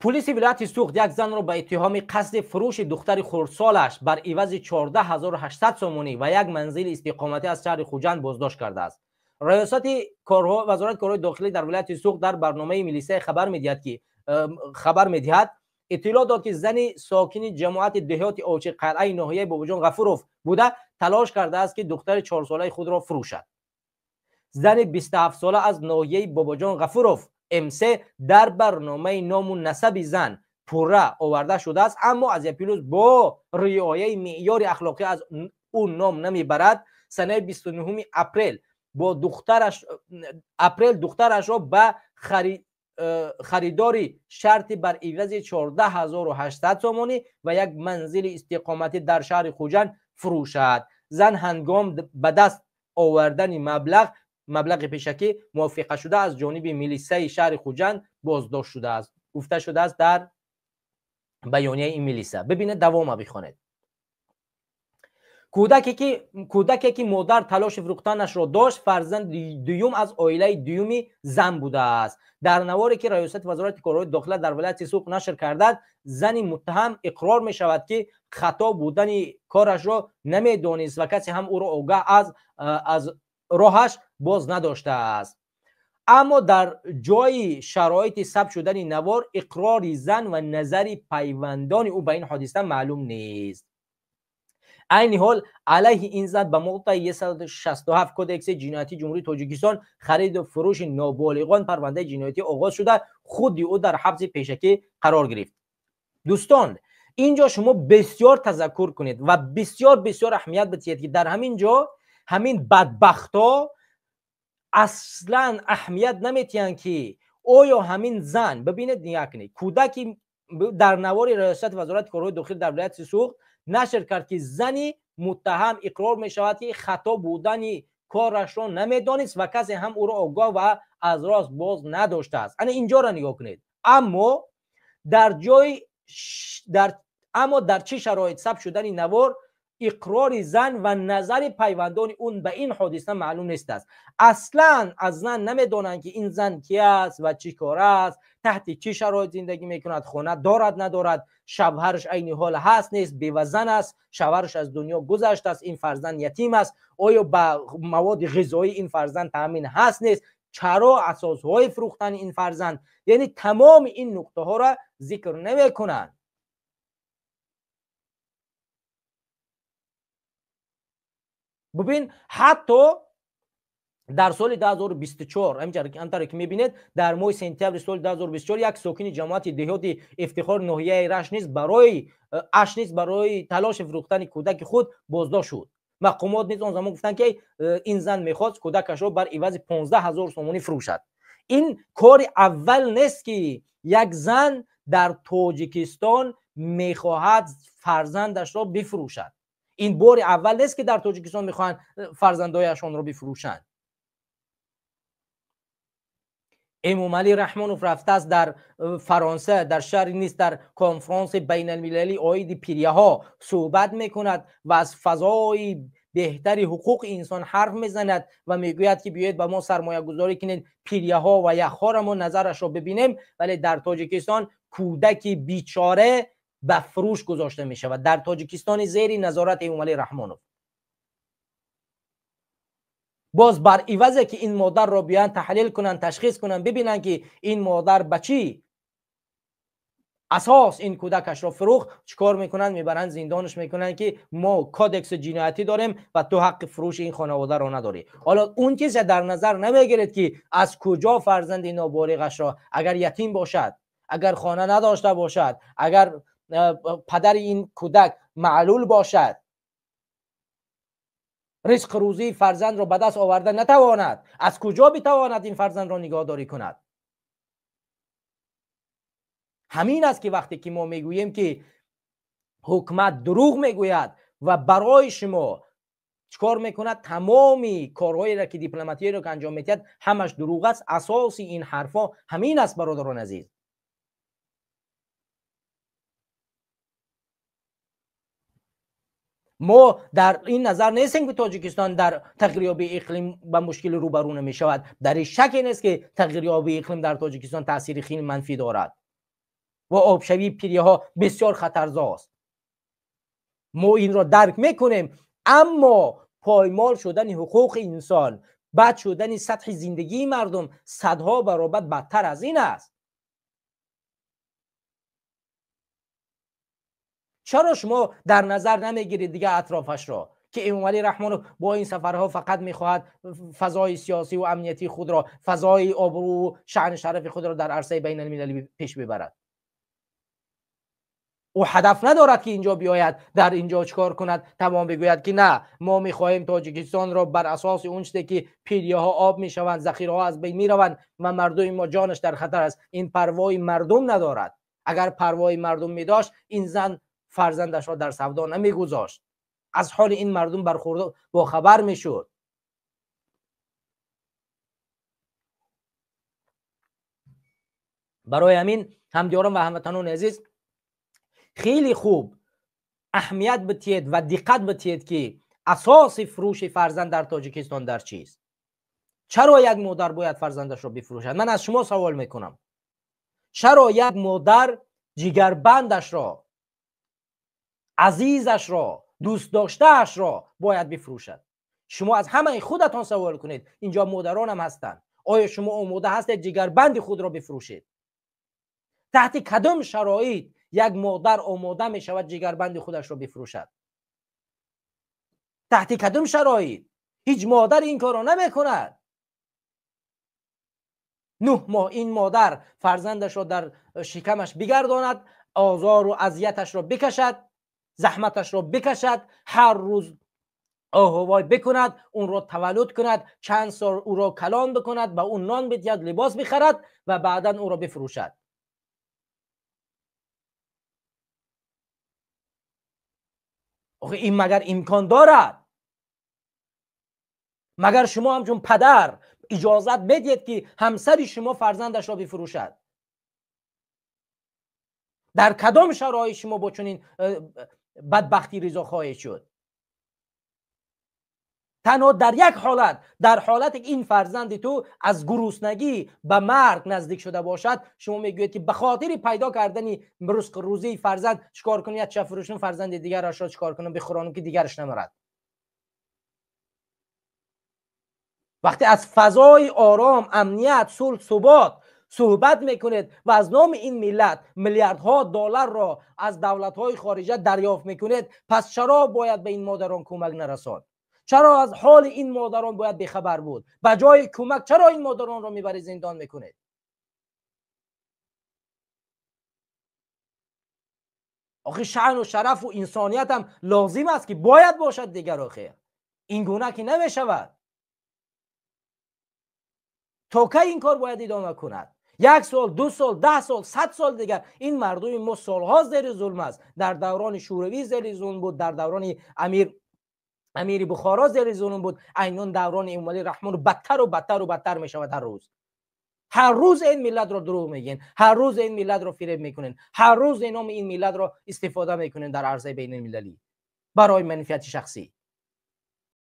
پلیس ولایت سوخت یک زن را به اتهام قصد فروش دختر خردسالش بر عوض 14800 سومونی و یک منزل استقامتی از شهر خوجند بازداشت کرده است. ریاست کارها وزارت کارهای داخلی در ولایت سوخت در برنامه ملیسه خبر می‌دهد اطلاع داد که زن ساکن جماعت دهات اوچی قلعه ناحیه باباجان غفوروف بوده تلاش کرده است که دختر 4 ساله خود را فروشد. زن 27 ساله از ناحیه باباجان غفوروف MC در برنامه نام و نسب زن پوره آورده شده است، اما از پیروز با رعایت معیار اخلاقی از اون نام نمیبرد. سنه 29 اپریل دخترش را به خریداری شرطی بر عوض 14800 سومانی و یک منزل استقامتی در شهر خوجند فروشد. زن هنگام به دست آوردن مبلغ پیشکی موافقه شده از جانب میلیسه شهر خوجند بازداشت شده است. گفته شده است در بیانیه این میلیسه. ببینید دوام بخونید. کودکی که مادر تلاش فروختنش را داشت فرزند دوم از عائله دومی زن بوده است. در نواری که ریاست وزارت کارهای داخلی در ولایت سوخت نشر کرده، زن متهم اقرار می شود که خطا بودن کارش را نمی دانست و کسی هم او را آگاه از راهش باز نداشته است. اما در جای شرایط ثبت شدن نوار اقرار زن و نظر پیوندان او به این حادثه معلوم نیست. عین حال علیه این زن به ماده 167 کدکس جنایتی جمهوری تاجیکستان خرید و فروش نابالغان پرونده جنایتی آغاز شده، خود او در حبس پیشکی قرار گرفت. دوستان اینجا شما بسیار تذکر کنید و بسیار اهمیت بدهید که در همین جا همین بدبختا اصلا اهمیت نمیتین که آیا همین زن ببینید یک کودکی در نوار ریاست وزارت کارهای داخلی در ولایت سوخت نشر کرد که زنی متهم اقرار می شود که خطا بودن کارش را نمیدانست و کسی هم او را آگاه و از راست باز نداشته است. اینجا را نگاه کنید. اما در چه شرایط ثبت شدن نوار اقرار زن و نظر پیوندان اون به این حادثه معلوم نیست است. اصلا از زن نمیدونن که این زن کی است و چی کار است، تحت چه شرایط زندگی میکند، خانه دارد ندارد، شوهرش عین حال هست نیست، بیوه‌زن است، شوهرش از دنیا گذشته است، این فرزند یتیم است، آیا با مواد غذایی این فرزند تامین هست نیست، چرا اساسهای فروختن این فرزند، یعنی تمام این نکته ها را ذکر نمیکنن. ببین حتی در سال 2024 همچنان که میبینید در ماه سپتامبر سال 2024 یک ساکن جماعت دهات افتخار ناحیه رشت نیز برای تلاش فروختن کودک خود بازداشت شد. مقامات نیز آن زمان گفتند که این زن میخواست کودکش را بر عوض 15000 سومانی فروشد. این کار اول نیست که یک زن در تاجیکستان میخواهد فرزندش را بفروشد. این بار اول نیست که در تاجیکستان میخواهند فرزندایشان را بفروشند. امام علی رحمانوف رفته است در فرانسه در شهری نیست در کنفرانس بین المللی عاید پیریه ها صحبت میکند و از فضای بهتری حقوق انسان حرف میزند و میگوید که بیایید با ما سرمایه گذاری کنید، پیریه ها و یخها را ما نظرش را ببینیم. ولی در تاجیکستان کودک بیچاره به فروش گذاشته می شود در تاجیکستان زیر نظارت امام علی رحمانوف. باز بر عوض که این مادر را بیان تحلیل کنن، تشخیص کنن، ببینن که این مادر بچی اساس این کودکش را فروخت، چیکار میکنن؟ میبرن زندانش میکنن که ما کادکس جنایتی داریم و تو حق فروش این خانواده را نداری. حالا اون چیز در نظر نمیگیرید که از کجا فرزند نابالغش را، اگر یتیم باشد، اگر خانه نداشته باشد، اگر پدر این کودک معلول باشد، رزق روزی فرزند را به دست آورده نتواند، از کجا بتواند این فرزند را نگهداری کند؟ همین است که وقتی که ما میگوییم که حکومت دروغ میگوید و برای شما چیکار میکند؟ تمامی کارهایی را که دیپلماتی را که انجام میدهد همش دروغ است. اساس این حرفا همین است برادران عزیز. ما در این نظر نیستیم که تاجیکستان در تغییریابی اقلیم با مشکل روبرو نمی شود. در این شک نیست که تغییریابی اقلیم در تاجیکستان تاثیر خیلی منفی دارد. و آبشوی پیری ها بسیار خطرزاست. ما این را درک میکنیم، اما پایمال شدن حقوق انسان، بد شدن سطح زندگی مردم صدها برابر بدتر از این است. چرا شما در نظر نمیگیرید دیگه اطرافش را که امام علی رحمان با این سفرها فقط میخواهد فضای سیاسی و امنیتی خود را، فضای آبرو و شأن شرف خود را در عرصه بین المللی پیش ببرد؟ او هدف ندارد که اینجا بیاید در اینجا چکار کند، تمام بگوید که نه ما میخواهیم تاجیکستان را بر اساس اون چیزی که پیریه ها آب میشوند، ذخیره ها از بین میروند و مردم ما جانش در خطر است. این پروای مردم ندارد. اگر پروای مردم میداشت این زن فرزندش را در سودا نمیگذاشت، از حال این مردم برخورد با خبر میشد. برای همین همدیاران و هموطنان عزیز خیلی خوب اهمیت بدهید و دقت بدهید که اساس فروش فرزند در تاجیکستان در چیست. چرا یک مادر باید فرزندش را بفروشد؟ من از شما سوال میکنم، چرا یک مادر جگربندش را، عزیزش را، دوست داشتهش را باید بفروشد؟ شما از همه خودتان سوال کنید، اینجا مادران هم هستند. آیا شما آماده هستید جگربند خود را بفروشید؟ تحت کدام شرایط یک مادر آماده می شود جگربند خودش را بفروشد؟ تحت کدام شرایط؟ هیچ مادر این کار را نمی کند. 9 ماه این مادر فرزندش را در شکمش بگرداند، آزار و اذیتش را بکشد، زحمتش را بکشد، هر روز آهوای بکند، اون را تولد کند، چند سال او را کلان بکند، به اون نان بدهد، لباس بخرد و بعدا او را بفروشد. آخه این مگر امکان دارد؟ مگر شما همچون پدر اجازت بدید که همسر شما فرزندش را بفروشد؟ در کدام شرایط شما با چنین بدبختی رضا خواهید شد؟ تنها در یک حالت، در حالت این فرزند تو از گرسنگی به مرگ نزدیک شده باشد، شما میگوید که به خاطر پیدا کردن رزق روزی فرزند چیکار کنم، یک فروشم فرزند دیگرش را چیکار کنم بخورانم که دیگرش نمرد. وقتی از فضای آرام، امنیت، صلح، ثبات صحبت میکنید و از نام این ملت میلیاردها دلار را از دولت‌های خارجه دریافت میکنید، پس چرا باید به این مادران کمک نرساند؟ چرا از حال این مادران باید بخبر بود؟ به جای کمک چرا این مادران را میبرید زندان میکنید؟ آخه شأن و شرف و انسانیت هم لازم است که باید باشد دیگر. آخه این گونه که نمیشود. تا کی این کار باید ادامه کند؟ 1 سال، 2 سال، 10 سال، 100 سال دیگر این مردم ما سالها زیر ظلم است. در دوران شوروی زیر ظلم بود، در دوران امیر بخارا زیر ظلم بود، اینون دوران امام علی رحمان بدتر و بدتر و بدتر می شود. هر روز این ملت را دروغ میگین، هر روز این ملت را فریب میکنین، هر روز نام این ملت را استفاده میکنین در عرصه بین المللی برای منفعت شخصی.